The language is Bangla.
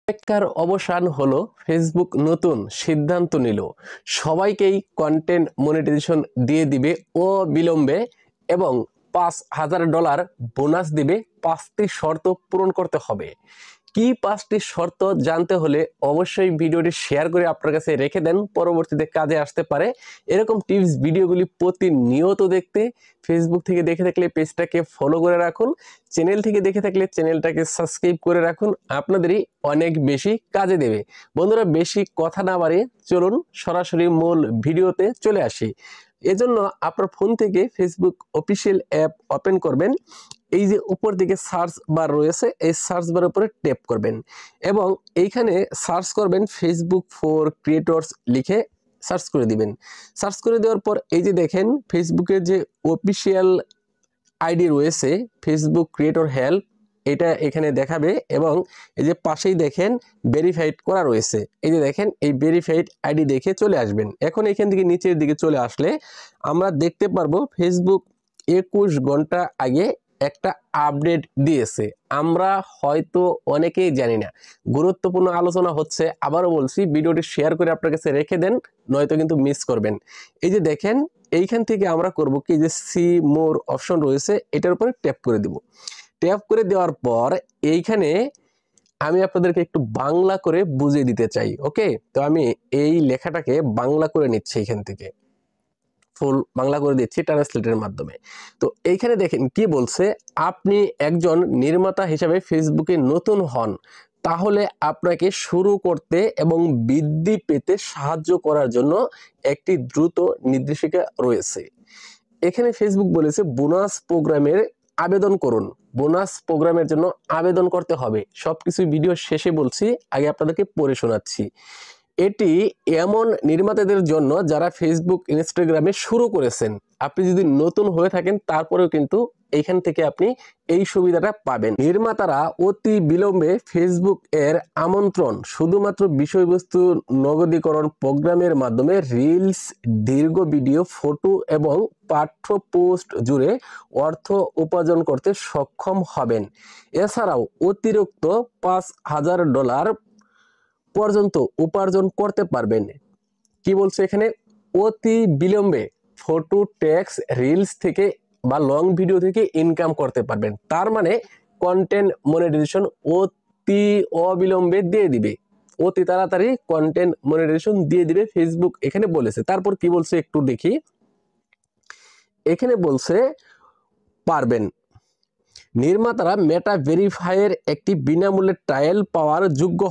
অপেক্ষার অবসান হলো, ফেসবুক নতুন সিদ্ধান্ত নিল। সবাইকেই কন্টেন্ট মনিটাইজেশন দিয়ে দিবে অবিলম্বে এবং $5,000 বোনাস দিবে। 5টি শর্ত পূরণ করতে হবে। কি 5টি শর্ত জানতে হলে অবশ্যই ভিডিওটি শেয়ার করে আপনার কাছে রেখে দেন, পরবর্তীতে কাজে আসতে পারে। এরকম টিপস ভিডিওগুলি প্রতিনিয়ত দেখতে ফেসবুক থেকে দেখে থাকলে পেজটাকে ফলো করে রাখুন, চ্যানেল থেকে দেখে থাকলে চ্যানেলটাকে সাবস্ক্রাইব করে রাখুন, আপনাদেরই অনেক বেশি কাজে দেবে। বন্ধুরা, বেশি কথা না বাড়িয়ে চলুন সরাসরি মূল ভিডিওতে চলে আসি। এজন্য আপনার ফোন থেকে ফেসবুক অফিসিয়াল অ্যাপ ওপেন করবেন। এই যে উপর দিকে সার্চ বার রয়েছে, এই সার্চ বারের উপরে ট্যাপ করবেন এবং এইখানে সার্চ করবেন ফেসবুক ফর ক্রিয়েটরস লিখে সার্চ করে দিবেন। সার্চ করে দেওয়ার পর এই যে দেখেন ফেসবুকের যে অফিসিয়াল আইডি রয়েছে ফেসবুক ক্রিয়েটর হেল্প, এটা এখানে দেখাবে এবং এই যে পাশেই দেখেন ভেরিফাইড করা রয়েছে। এই যে দেখেন এই ভেরিফাইড আইডি দেখে চলে আসবেন। এখন এখান থেকে নিচের দিকে চলে আসলে আমরা দেখতে পারবো ফেসবুক 21 ঘন্টা আগে একটা আপডেট দিয়েছে। আমরা হয়তো অনেকেই জানি না। গুরুত্বপূর্ণ আলোচনা হচ্ছে, আবারও বলছি ভিডিওটি শেয়ার করে আপনার কাছে রেখে দেন, নয়তো কিন্তু মিস করবেন। এই যে দেখেন এইখান থেকে আমরা করব কি, যে সি মোর অপশন রয়েছে, এটার উপরে ট্যাপ করে দিব। ট্যাপ করে দেওয়ার পর এইখানে আমি আপনাদেরকে একটু বাংলা করে বুঝিয়ে দিতে চাই। ওকে, তো আমি এই লেখাটাকে বাংলা করে নিচ্ছি, এখান থেকে ফুল বাংলা করে দিচ্ছি ট্রান্সলেটের মাধ্যমে। তো এইখানে দেখেন কি বলছে, আপনি একজন নির্মাতা হিসেবে ফেসবুকে নতুন হন, তাহলে আপনাকে শুরু করতে এবং বৃদ্ধি পেতে সাহায্য করার জন্য একটি দ্রুত নির্দেশিকা রয়েছে। এখানে ফেসবুক বলেছে বোনাস প্রোগ্রামের আবেদন করুন। বোনাস প্রোগ্রামের জন্য আবেদন করতে হবে। সবকিছু ভিডিও শেষে বলছি, আগে আপনাদেরকে পড়ে শোনাচ্ছি। এটি এমন নির্মাতাদের জন্য যারা ফেসবুক ইনস্টাগ্রামে শুরু করেছেন। আপনি যদি নতুন হয়ে থাকেন তারপরেও কিন্তু এইখান থেকে আপনি এই সুবিধাটা পাবেন। নির্মাতারা অতি বিলম্বে ফেসবুক এর আমন্ত্রণ শুধুমাত্র বিষয়বস্তু নগদীকরণ প্রোগ্রামের মাধ্যমে রিলস, দীর্ঘ ভিডিও, ফটো এবং পাঠ্য পোস্ট জুড়ে অর্থ উপার্জন করতে সক্ষম হবেন। এছাড়াও অতিরিক্ত $5,000 পর্যন্ত উপার্জন করতে পারবেন। কি বলছে এখানে, অতি বিলম্বে ফটো, টেক্সট, রিলস থেকে বা লং ভিডিও থেকে ইনকাম করতে পারবেন। তার মানে কন্টেন্ট মনিটাইজেশন অতি অবিলম্বে দিয়ে দিবে, অতি তাড়াতাড়ি কন্টেন্ট মনিটাইজেশন দিয়ে দিবে ফেসবুক, এখানে বলেছে। তারপর কি বলছে একটু দেখি। এখানে বলছে পারবেন। নির্মাতারা মেটা ভেরিফাইয়ের একটি বিনামূল্যে ট্রায়াল পাওয়ার যোগ্য